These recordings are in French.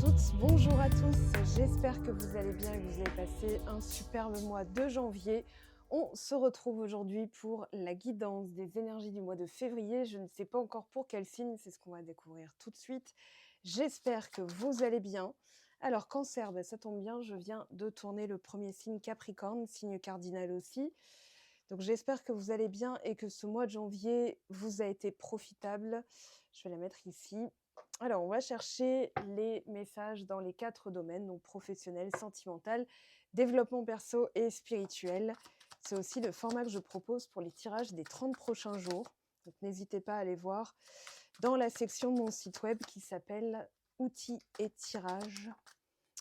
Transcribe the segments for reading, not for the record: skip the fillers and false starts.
toutes, bonjour à tous, j'espère que vous allez bien et que vous avez passé un superbe mois de janvier. On se retrouve aujourd'hui pour la guidance des énergies du mois de février. Je ne sais pas encore pour quel signe, c'est ce qu'on va découvrir tout de suite. J'espère que vous allez bien. Alors Cancer, ça tombe bien, je viens de tourner le premier signe Capricorne, signe cardinal aussi. Donc j'espère que vous allez bien et que ce mois de janvier vous a été profitable. Je vais la mettre ici. Alors, on va chercher les messages dans les 4 domaines, donc professionnel, sentimental, développement perso et spirituel. C'est aussi le format que je propose pour les tirages des 30 prochains jours. Donc, n'hésitez pas à aller voir dans la section de mon site web qui s'appelle Outils et tirages.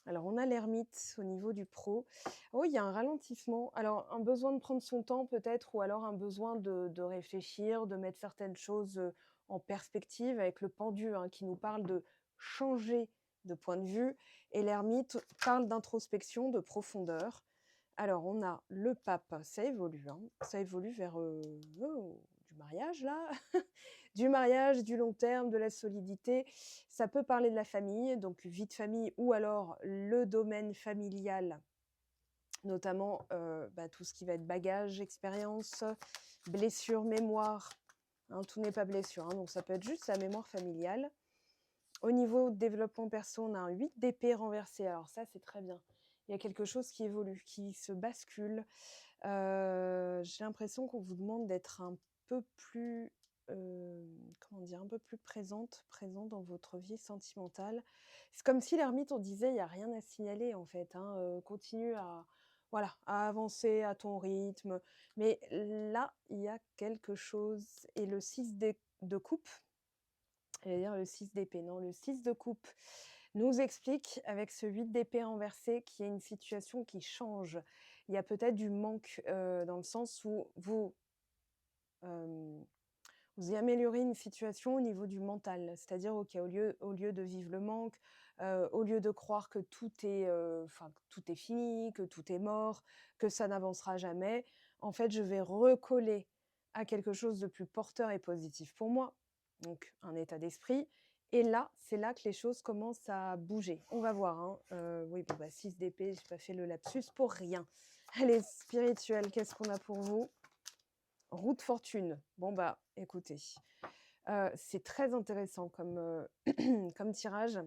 Alors, on a l'ermite au niveau du pro. Oh, il y a un ralentissement. Alors, un besoin de prendre son temps peut-être, ou alors un besoin de réfléchir, de mettre certaines choses en perspective avec le pendu qui nous parle de changer de point de vue. Et l'ermite parle d'introspection, de profondeur. Alors, on a le pape, ça évolue. Ça évolue vers du mariage, là. Du mariage, du long terme, de la solidité. Ça peut parler de la famille, donc vie de famille, ou alors le domaine familial, notamment tout ce qui va être bagage, expérience, blessure, mémoire. Tout n'est pas blessure, donc ça peut être juste la mémoire familiale. Au niveau développement perso, on a un 8 d'épée renversé. Alors ça, c'est très bien. Il y a quelque chose qui évolue, qui se bascule. J'ai l'impression qu'on vous demande d'être un peu plus, comment dire? Un peu plus présent dans votre vie sentimentale. C'est comme si l'ermite, on disait: «Il y a rien à signaler en fait, continue à voilà, à avancer à ton rythme». Mais là, il y a quelque chose et le 6 de coupe, j'allais dire le 6 d'épée, non, le 6 de coupe nous explique avec ce 8 d'épée renversé qu'il y a une situation qui change. Il y a peut-être du manque, dans le sens où hem, vous améliorez une situation au niveau du mental. C'est-à-dire, OK, au lieu de vivre le manque, au lieu de croire que tout est, que tout est fini, que tout est mort, que ça n'avancera jamais, en fait, je vais recoller à quelque chose de plus porteur et positif pour moi, donc un état d'esprit et là, c'est là que les choses commencent à bouger. On va voir, oui, 6 d'épée, j'ai pas fait le lapsus pour rien. Allez, spirituel, qu'est-ce qu'on a pour vous? Roue de fortune. Bon, écoutez, c'est très intéressant comme, comme tirage.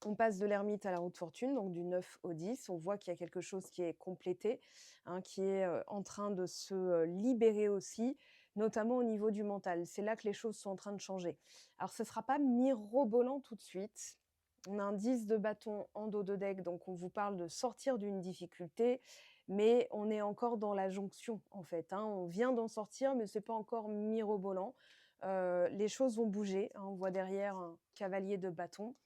On passe de l'ermite à la roue de fortune, donc du 9 au 10. On voit qu'il y a quelque chose qui est complété, qui est, en train de se, libérer aussi, notamment au niveau du mental. C'est là que les choses sont en train de changer. Alors ce ne sera pas mirobolant tout de suite. On a un 10 de bâton en dos de deck, donc on vous parle de sortir d'une difficulté, mais on est encore dans la jonction, en fait, On vient d'en sortir, mais c'est pas encore mirobolant. Les choses vont bouger, On voit derrière un cavalier de bâton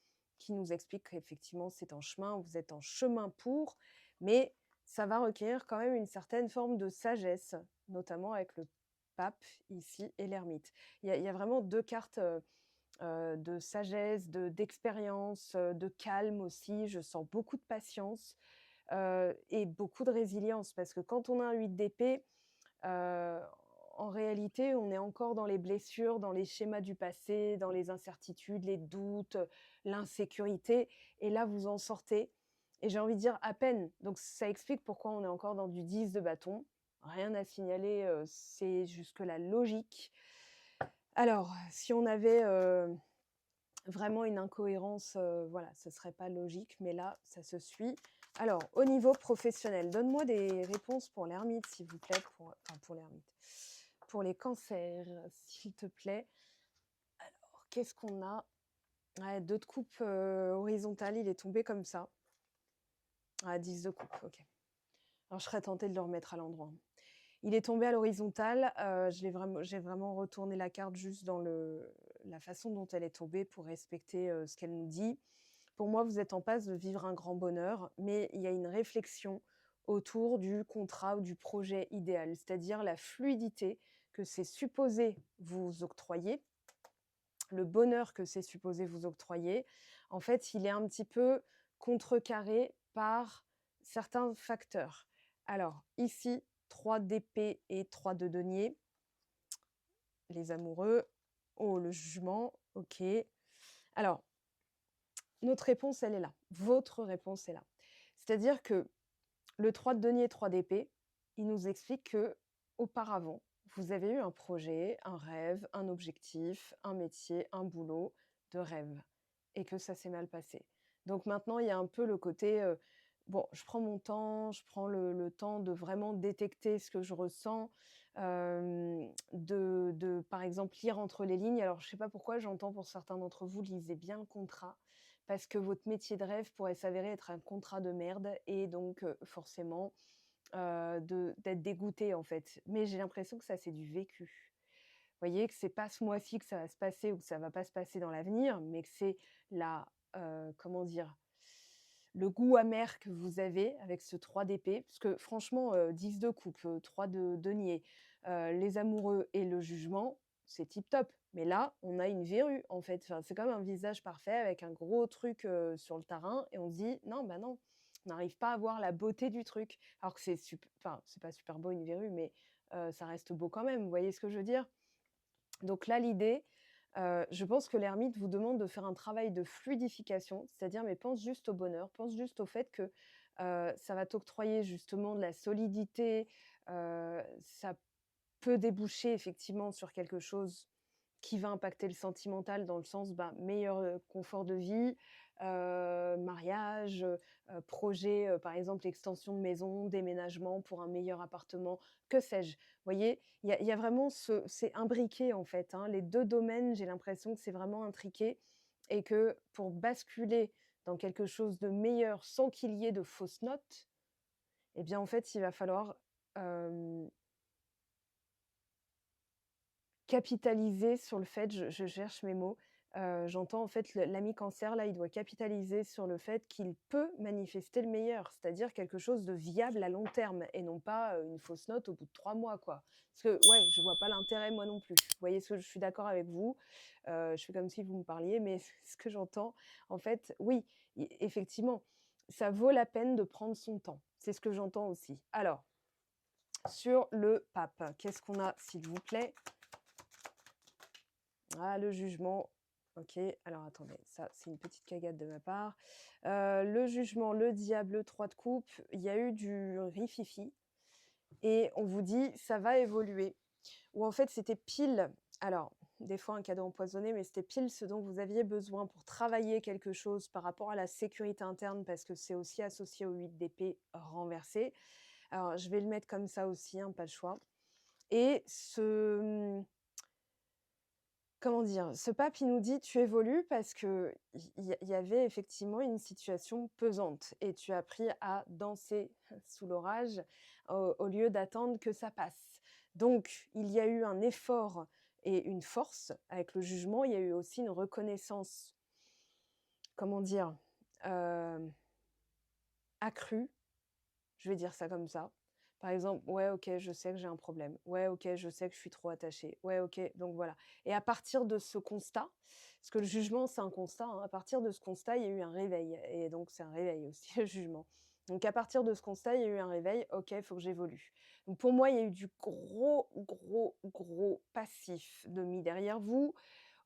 qui nous explique qu'effectivement, c'est en chemin, vous êtes en chemin pour, mais ça va requérir quand même une certaine forme de sagesse, notamment avec le pape ici et l'ermite. Il y a vraiment 2 cartes, de sagesse, d'expérience, de calme aussi. Je sens beaucoup de patience, et beaucoup de résilience parce que quand on a un 8 d'épée, Heu, en réalité, on est encore dans les blessures, dans les schémas du passé, dans les incertitudes, les doutes, l'insécurité et là, vous en sortez et j'ai envie de dire à peine. Donc ça explique pourquoi on est encore dans du 10 de bâton. Rien à signaler, c'est jusque la logique. Alors, si on avait, vraiment une incohérence, voilà, ce serait pas logique, mais là, ça se suit. Alors, au niveau professionnel, donne-moi des réponses pour l'ermite, s'il vous plaît, pour l'ermite, pour les cancers, s'il te plaît. Alors, qu'est-ce qu'on a? Ouais, 2 de coupe, horizontale, il est tombé comme ça. Ah, 10 de coupe, OK. Alors, je serais tentée de le remettre à l'endroit. Il est tombé à l'horizontale, j'ai vraiment retourné la carte juste dans la façon dont elle est tombée pour respecter, ce qu'elle nous dit. Pour moi, vous êtes en passe de vivre un grand bonheur, mais il y a une réflexion autour du contrat ou du projet idéal, c'est-à-dire la fluidité que c'est supposé vous octroyer, le bonheur que c'est supposé vous octroyer. En fait, il est un petit peu contrecarré par certains facteurs. Alors ici, 3 d'épée et 3 de denier, les amoureux. Oh, le jugement, OK. Alors notre réponse, elle est là. Votre réponse est là. C'est-à-dire que le 3 de denier, 3 d'épée, il nous explique qu'auparavant, vous avez eu un projet, un rêve, un objectif, un métier, un boulot de rêve et que ça s'est mal passé. Donc maintenant, il y a un peu le côté, bon, je prends mon temps, je prends le temps de vraiment détecter ce que je ressens, par exemple, lire entre les lignes. Alors je ne sais pas pourquoi j'entends pour certains d'entre vous, lisez bien le contrat parce que votre métier de rêve pourrait s'avérer être un contrat de merde et donc forcément, d'être dégoûté, en fait. Mais j'ai l'impression que ça, c'est du vécu. Vous voyez que c'est pas ce mois-ci que ça va se passer ou que ça va pas se passer dans l'avenir, mais que c'est la, comment dire? Le goût amer que vous avez avec ce 3 d'épée, parce que franchement, 10 de coupe, 3 de denier, les amoureux et le jugement, c'est tip top. Mais là, on a une verrue, en fait. Enfin, c'est comme un visage parfait avec un gros truc, sur le terrain et on se dit: «Non, bah, non, on n'arrive pas à voir la beauté du truc». Alors que enfin, c'est pas super beau une verrue, mais ça reste beau quand même. Vous voyez ce que je veux dire? Donc là, l'idée, je pense que l'ermite vous demande de faire un travail de fluidification, c'est-à-dire mais pense juste au bonheur, pense juste au fait que, ça va t'octroyer justement de la solidité, ça peut déboucher effectivement sur quelque chose qui va impacter le sentimental dans le sens, bah, meilleur, confort de vie, mariage, projet, par exemple extension de maison, déménagement pour un meilleur appartement, que sais-je? Vous voyez? Il y a vraiment c'est imbriqué en fait, hein. Les 2 domaines, j'ai l'impression que c'est vraiment intriqué et que pour basculer dans quelque chose de meilleur sans qu'il y ait de fausses notes, eh bien en fait, il va falloir, hem capitaliser sur le fait, je cherche mes mots, j'entends en fait l'ami cancer là, il doit capitaliser sur le fait qu'il peut manifester le meilleur, c'est-à-dire quelque chose de viable à long terme et non pas, une fausse note au bout de 3 mois quoi. Parce que ouais, je vois pas l'intérêt moi non plus. Vous voyez ce que je suis d'accord avec vous, je fais comme si vous me parliez, mais ce que j'entends en fait, oui, effectivement, ça vaut la peine de prendre son temps. C'est ce que j'entends aussi. Alors, sur le pape, qu'est-ce qu'on a s'il vous plaît? Ah, le jugement. OK, alors attendez, ça, c'est une petite cagade de ma part. Le jugement, le diable, le 3 de coupe, il y a eu du rififi et on vous dit: «Ça va évoluer». Ou en fait, c'était pile alors, des fois un cadeau empoisonné, mais c'était pile ce dont vous aviez besoin pour travailler quelque chose par rapport à la sécurité interne parce que c'est aussi associé au 8 d'épée renversé. Alors, je vais le mettre comme ça aussi, hein, pas le choix et comment dire? Ce pape, il nous dit: «Tu évolues parce qu'il y avait effectivement une situation pesante et tu as appris à danser sous l'orage au lieu d'attendre que ça passe». Donc il y a eu un effort et une force avec le jugement, il y a eu aussi une reconnaissance, comment dire? Hem, accrue. Je vais dire ça comme ça. Par exemple: «Ouais, OK, je sais que j'ai un problème. Ouais, OK, je sais que je suis trop attachée. Ouais, OK», donc voilà et à partir de ce constat, parce que le jugement, c'est un constat, hein, à partir de ce constat, il y a eu un réveil et donc c'est un réveil aussi le jugement. Donc à partir de ce constat, il y a eu un réveil: «OK, il faut que j'évolue». Donc pour moi, il y a eu du gros, gros, gros passif de mis derrière vous.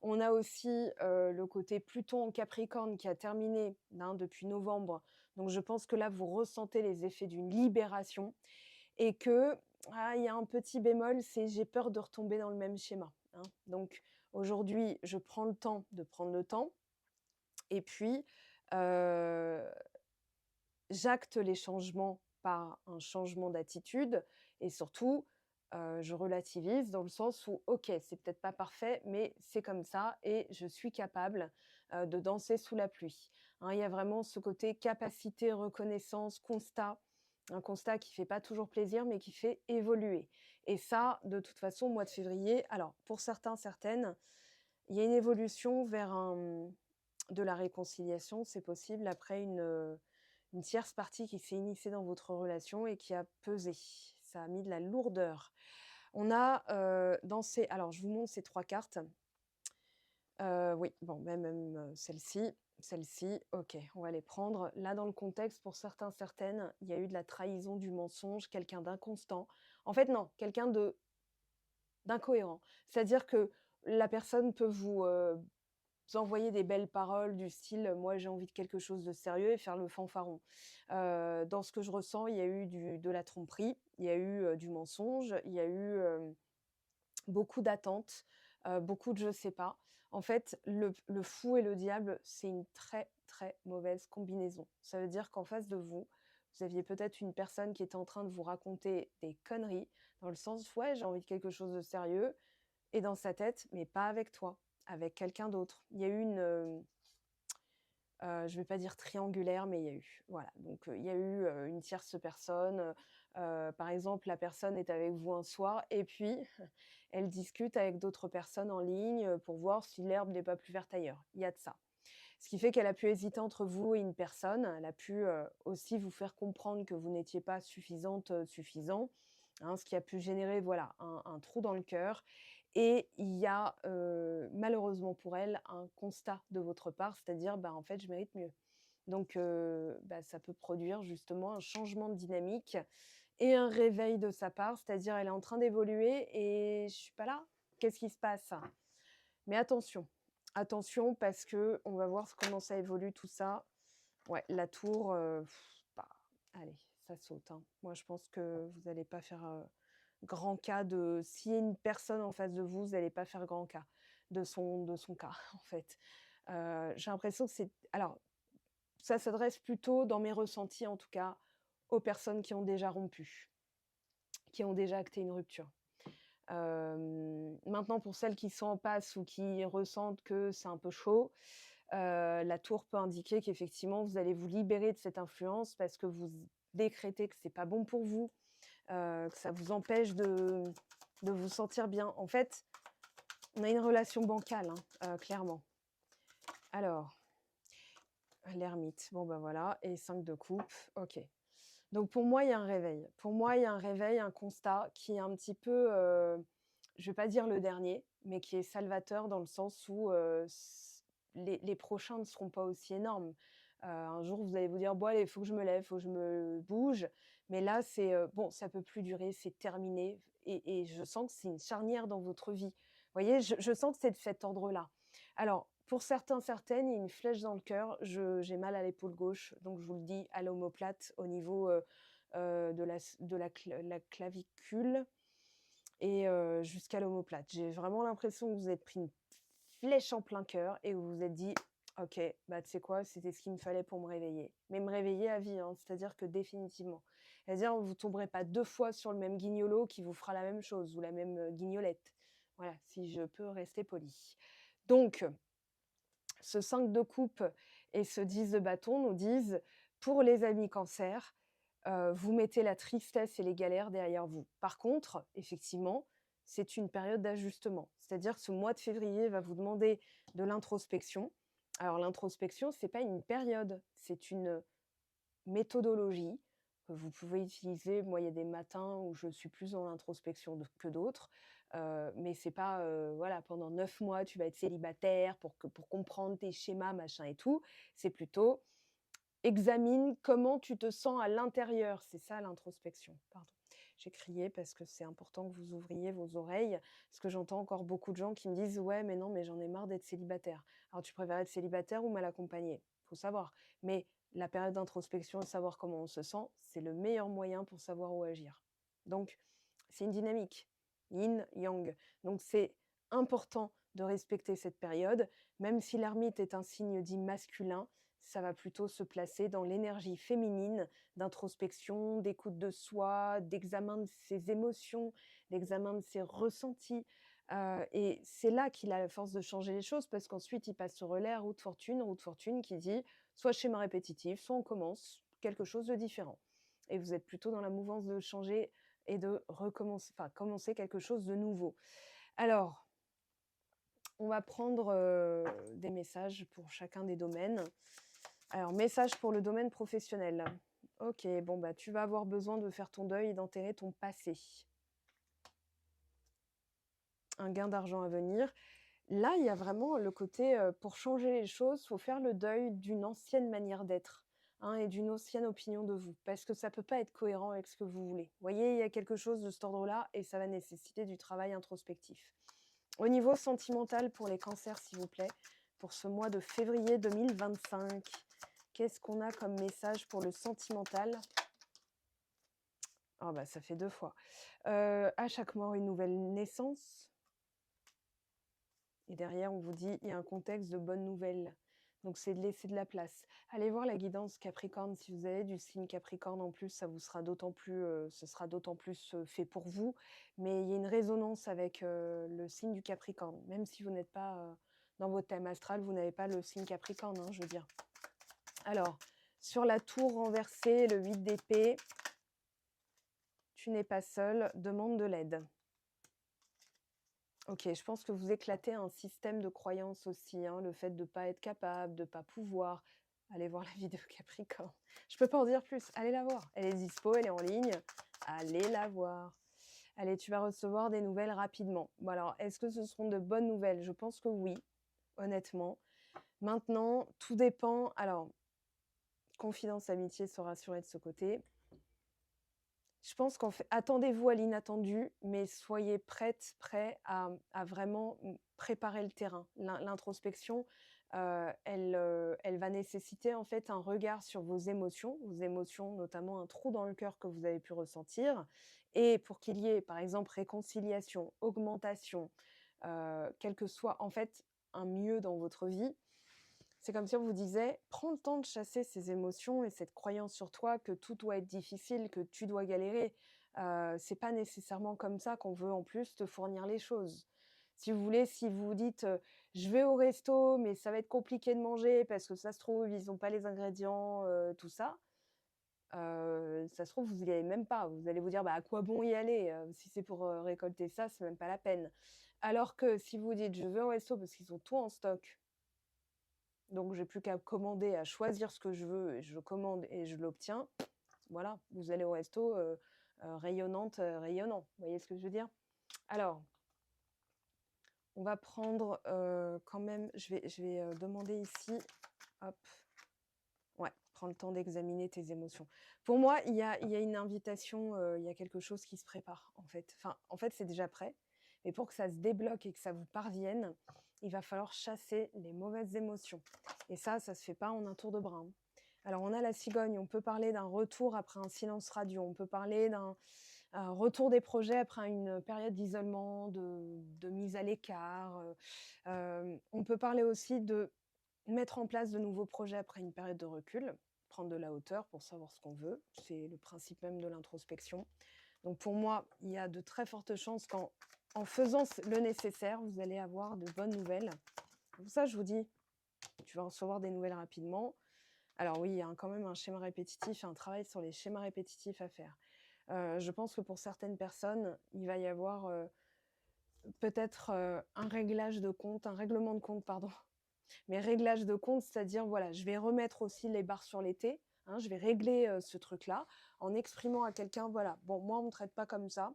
On a aussi, le côté Pluton en Capricorne qui a terminé, hein, depuis novembre. Donc je pense que là, vous ressentez les effets d'une libération et que, ah, il y a un petit bémol, c'est j'ai peur de retomber dans le même schéma, hein. Donc aujourd'hui, je prends le temps de prendre le temps et puis, heu, j'acte les changements par un changement d'attitude et surtout, je relativise dans le sens où OK, c'est peut-être pas parfait, mais c'est comme ça et je suis capable, de danser sous la pluie. Hein, il y a vraiment ce côté capacité, reconnaissance, constat. Un constat qui fait pas toujours plaisir, mais qui fait évoluer et ça, de toute façon, mois de février alors pour certains, certaines, il y a une évolution vers de la réconciliation, c'est possible après une tierce partie qui s'est initiée dans votre relation et qui a pesé. Ça a mis de la lourdeur. On a, dans ces alors je vous montre ces 3 cartes. Oui, bon, même, celle-ci, OK, on va les prendre. Là, dans le contexte, pour certains, certaines, il y a eu de la trahison, du mensonge, quelqu'un d'inconstant. En fait, non, quelqu'un d'incohérent. C'est-à-dire que la personne peut vous, envoyer des belles paroles du style: «Moi, j'ai envie de quelque chose de sérieux» et faire le fanfaron. Dans ce que je ressens, il y a eu de la tromperie, il y a eu, du mensonge, il y a eu, beaucoup d'attentes, beaucoup de je sais pas. En fait, le fou et le diable, c'est une très, très mauvaise combinaison. Ça veut dire qu'en face de vous, vous aviez peut-être une personne qui était en train de vous raconter des conneries, dans le sens: «Ouais, j'ai envie de quelque chose de sérieux» et dans sa tête: «Mais pas avec toi, avec quelqu'un d'autre». Il y a eu je vais pas dire triangulaire, mais il y a eu. Voilà, donc il y a eu, une tierce personne, par exemple, la personne est avec vous un soir et puis elle discute avec d'autres personnes en ligne, pour voir si l'herbe n'est pas plus verte ailleurs. Il y a de ça. Ce qui fait qu'elle a pu hésiter entre vous et une personne. Elle a pu, aussi vous faire comprendre que vous n'étiez pas suffisante, suffisant, hein, ce qui a pu générer, voilà, un trou dans le cœur et il y a, malheureusement pour elle, un constat de votre part, c'est-à-dire: «Bah, en fait, je mérite mieux». Donc bah, ça peut produire justement un changement de dynamique et un réveil de sa part, c'est-à-dire elle est en train d'évoluer et je suis pas là. Qu'est-ce qui se passe? Mais attention, attention parce que on va voir comment ça évolue tout ça. Ouais, la tour, bah, allez, ça saute, hein. Moi, je pense que vous allez pas faire, grand cas de s'il y a une personne en face de vous, vous allez pas faire grand cas de son cas, en fait. J'ai l'impression que c'est alors, ça s'adresse plutôt, dans mes ressentis en tout cas, aux personnes qui ont déjà rompu, qui ont déjà acté une rupture. Maintenant pour celles qui sont en passe ou qui ressentent que c'est un peu chaud, la tour peut indiquer qu'effectivement vous allez vous libérer de cette influence parce que vous décrétez que c'est pas bon pour vous, que ça vous empêche de vous sentir bien. En fait, on a une relation bancale, hein, clairement. Alors, l'ermite, bon, bah, voilà et 5 de coupe, OK. Donc pour moi, il y a un réveil. Pour moi, il y a un réveil, un constat qui est un petit peu, je vais pas dire le dernier, mais qui est salvateur dans le sens où, les prochains ne seront pas aussi énormes. Un jour, vous allez vous dire: «Bon allez, il faut que je me lève, il faut que je me bouge», mais là, c'est, bon, ça peut plus durer, c'est terminé et je sens que c'est une charnière dans votre vie. Vous voyez? Je sens que c'est de cet ordre-là. Alors, pour certains, certaines, il y a une flèche dans le cœur. J'ai mal à l'épaule gauche, donc je vous le dis, à l'omoplate au niveau, de la clavicule et jusqu'à l'omoplate. J'ai vraiment l'impression que vous vous êtes pris une flèche en plein cœur et vous vous êtes dit: «OK, bah, tu sais quoi? C'était ce qu'il me fallait pour me réveiller». Mais me réveiller à vie, hein, c'est-à-dire que définitivement. C'est-à-dire vous tomberez pas 2 fois sur le même guignolo qui vous fera la même chose ou la même, guignolette. Voilà, si je peux rester polie. Donc ce 5 de coupe et ce 10 de bâton nous disent: «Pour les amis cancer, vous mettez la tristesse et les galères derrière vous». Par contre, effectivement, c'est une période d'ajustement. C'est-à-dire que ce mois de février va vous demander de l'introspection. Alors l'introspection, c'est pas une période, c'est une méthodologie que vous pouvez utiliser. Moi, il y a des matins où je suis plus dans l'introspection que d'autres, mais c'est pas, voilà, pendant 9 mois, tu vas être célibataire pour comprendre tes schémas, machin et tout. C'est plutôt examine comment tu te sens à l'intérieur. C'est ça l'introspection. Pardon. J'ai crié parce que c'est important que vous ouvriez vos oreilles, parce que j'entends encore beaucoup de gens qui me disent: «Ouais, mais non, mais j'en ai marre d'être célibataire». Alors tu préfères être célibataire ou mal accompagné? Faut savoir. Mais la période d'introspection et savoir comment on se sent, c'est le meilleur moyen pour savoir où agir. Donc c'est une dynamique, yin, yang. Donc c'est important de respecter cette période, même si l'ermite est un signe dit masculin, ça va plutôt se placer dans l'énergie féminine d'introspection, d'écoute de soi, d'examen de ses émotions, d'examen de ses ressentis, et c'est là qu'il a la force de changer les choses parce qu'ensuite il passe au relais à roue de fortune qui dit: «Soit schéma répétitif, soit on commence quelque chose de différent» et vous êtes plutôt dans la mouvance de changer et de recommencer enfin commencer quelque chose de nouveau. Alors, on va prendre, des messages pour chacun des domaines. Alors, message pour le domaine professionnel. OK, bon, bah, tu vas avoir besoin de faire ton deuil et d'enterrer ton passé. Un gain d'argent à venir. Là, il y a vraiment le côté, pour changer les choses, faut faire le deuil d'une ancienne manière d'être, hein, et d'une ancienne opinion de vous, parce que ça peut pas être cohérent avec ce que vous voulez. Vous voyez, il y a quelque chose de cet ordre-là et ça va nécessiter du travail introspectif. Au niveau sentimental pour les cancers, s'il vous plaît, pour ce mois de février 2025. Qu'est-ce qu'on a comme message pour le sentimental? Ah bah, ça fait 2 fois. À chaque mort, une nouvelle naissance. Et derrière, on vous dit, il y a un contexte de bonnes nouvelles. Donc, c'est de laisser de la place. Allez voir la guidance Capricorne. Si vous avez du signe Capricorne en plus, ça vous sera d'autant plus, ce sera d'autant plus fait pour vous. Mais il y a une résonance avec le signe du Capricorne. Même si vous n'êtes pas dans votre thème astral, vous n'avez pas le signe Capricorne, hein, je veux dire. Alors, sur la tour renversée, le 8 d'épée, tu n'es pas seul, demande de l'aide. OK, je pense que vous éclatez un système de croyances aussi, hein, le fait de ne pas être capable, de ne pas pouvoir. Allez voir la vidéo Capricorne. Je peux pas en dire plus, allez la voir. Elle est dispo, elle est en ligne, allez la voir. Allez, tu vas recevoir des nouvelles rapidement. Bon alors, est-ce que ce seront de bonnes nouvelles? Je pense que oui, honnêtement. Maintenant, tout dépend. Alors, confidence, amitié, se rassurer de ce côté. Je pense qu'en fait, attendez-vous à l'inattendu, mais soyez prêts à vraiment préparer le terrain. L'introspection, elle va nécessiter en fait un regard sur vos émotions, notamment un trou dans le cœur que vous avez pu ressentir. Et pour qu'il y ait, par exemple, réconciliation, augmentation, quel que soit en fait un mieux dans votre vie, c'est comme si on vous disait: «Prends le temps de chasser ces émotions et cette croyance sur toi que tout doit être difficile, que tu dois galérer». C'est pas nécessairement comme ça qu'on veut en plus te fournir les choses. Si vous voulez, si vous vous dites: «Je vais au resto, mais ça va être compliqué de manger parce que ça se trouve, ils ont pas les ingrédients», tout ça, ça se trouve, vous y allez même pas. Vous allez vous dire: «Bah, à quoi bon y aller? Si c'est pour, récolter ça, c'est même pas la peine». Alors que si vous dites: «Je vais au resto parce qu'ils ont tout en stock». Donc j'ai plus qu'à commander, à choisir ce que je veux et je commande et je l'obtiens. Voilà, vous allez au resto, rayonnante, rayonnant. Vous voyez ce que je veux dire? Alors, on va prendre, quand même je vais, demander ici, hop, ouais, prends le temps d'examiner tes émotions. Pour moi, il y a une invitation, il y a quelque chose qui se prépare, en fait. Enfin, en fait, c'est déjà prêt, mais pour que ça se débloque et que ça vous parvienne, il va falloir chasser les mauvaises émotions et ça se fait pas en un tour de bras, hein. Alors, on a la cigogne, on peut parler d'un retour après un silence radio, on peut parler d'un retour des projets après une période d'isolement, de mise à l'écart, on peut parler aussi de mettre en place de nouveaux projets après une période de recul, prendre de la hauteur pour savoir ce qu'on veut, c'est le principe même de l'introspection. Donc pour moi, il y a de très fortes chances qu'en faisant le nécessaire, vous allez avoir de bonnes nouvelles. Pour ça, je vous dis, tu vas recevoir des nouvelles rapidement. Alors oui, il y a quand même un schéma répétitif, un travail sur les schémas répétitifs à faire. Je pense que pour certaines personnes, il va y avoir peut-être un réglage de compte, un règlement de compte, pardon. Mais réglage de compte, c'est-à-dire, voilà, je vais remettre aussi les barres sur les T, hein, je vais régler ce truc-là en exprimant à quelqu'un, voilà, bon, moi, on ne me traite pas comme ça,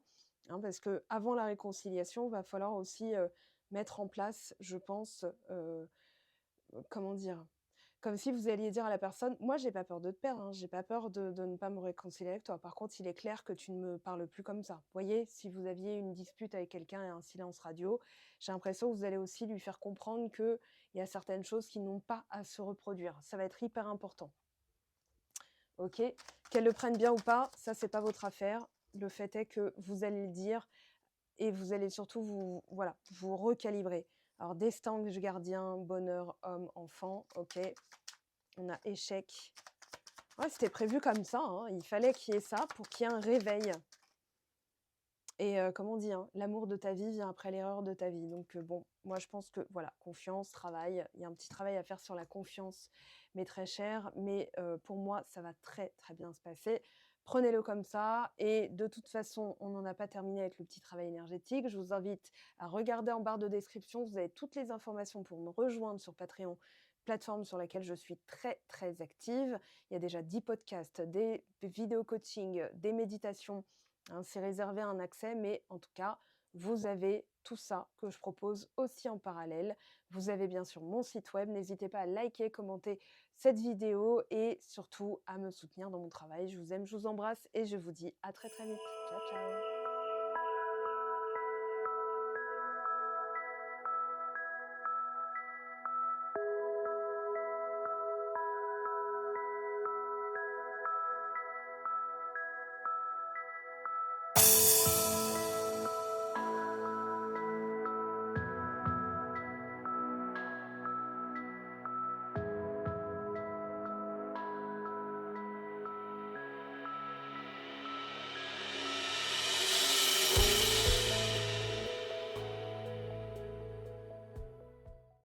hein, parce qu'avant la réconciliation, il va falloir aussi mettre en place, je pense, comment dire, comme si vous alliez dire à la personne: «Moi, j'ai pas peur de te perdre, hein, j'ai pas peur de ne pas me réconcilier avec toi. Par contre, il est clair que tu ne me parles plus comme ça». Vous voyez? Si vous aviez une dispute avec quelqu'un et un silence radio, j'ai l'impression que vous allez aussi lui faire comprendre qu'il y a certaines choses qui n'ont pas à se reproduire. Ça va être hyper important. OK? Qu'elle le prenne bien ou pas, ça, c'est pas votre affaire. Le fait est que vous allez le dire et vous allez surtout voilà, vous recalibrer. Alors destin, ange gardien, bonheur, homme, enfant, OK. On a échec. Ouais, c'était prévu comme ça, hein. Il fallait qu'il y ait ça pour qu'il y ait un réveil et comme on dit, hein, l'amour de ta vie vient après l'erreur de ta vie. Donc bon, moi je pense que voilà, confiance, travail, il y a un petit travail à faire sur la confiance, mais très cher. Mais pour moi, ça va très, très bien se passer. Prenez-le comme ça et de toute façon, on n'en a pas terminé avec le petit travail énergétique. Je vous invite à regarder en barre de description, vous avez toutes les informations pour me rejoindre sur Patreon, plateforme sur laquelle je suis très, très active. Il y a déjà 10 podcasts, des vidéos coaching, des méditations, hein, c'est réservé à un accès, mais en tout cas, vous avez tout ça que je propose aussi en parallèle. Vous avez bien sûr mon site web. N'hésitez pas à liker, commenter cette vidéo et surtout à me soutenir dans mon travail. Je vous aime, je vous embrasse et je vous dis à très très vite. Ciao, ciao.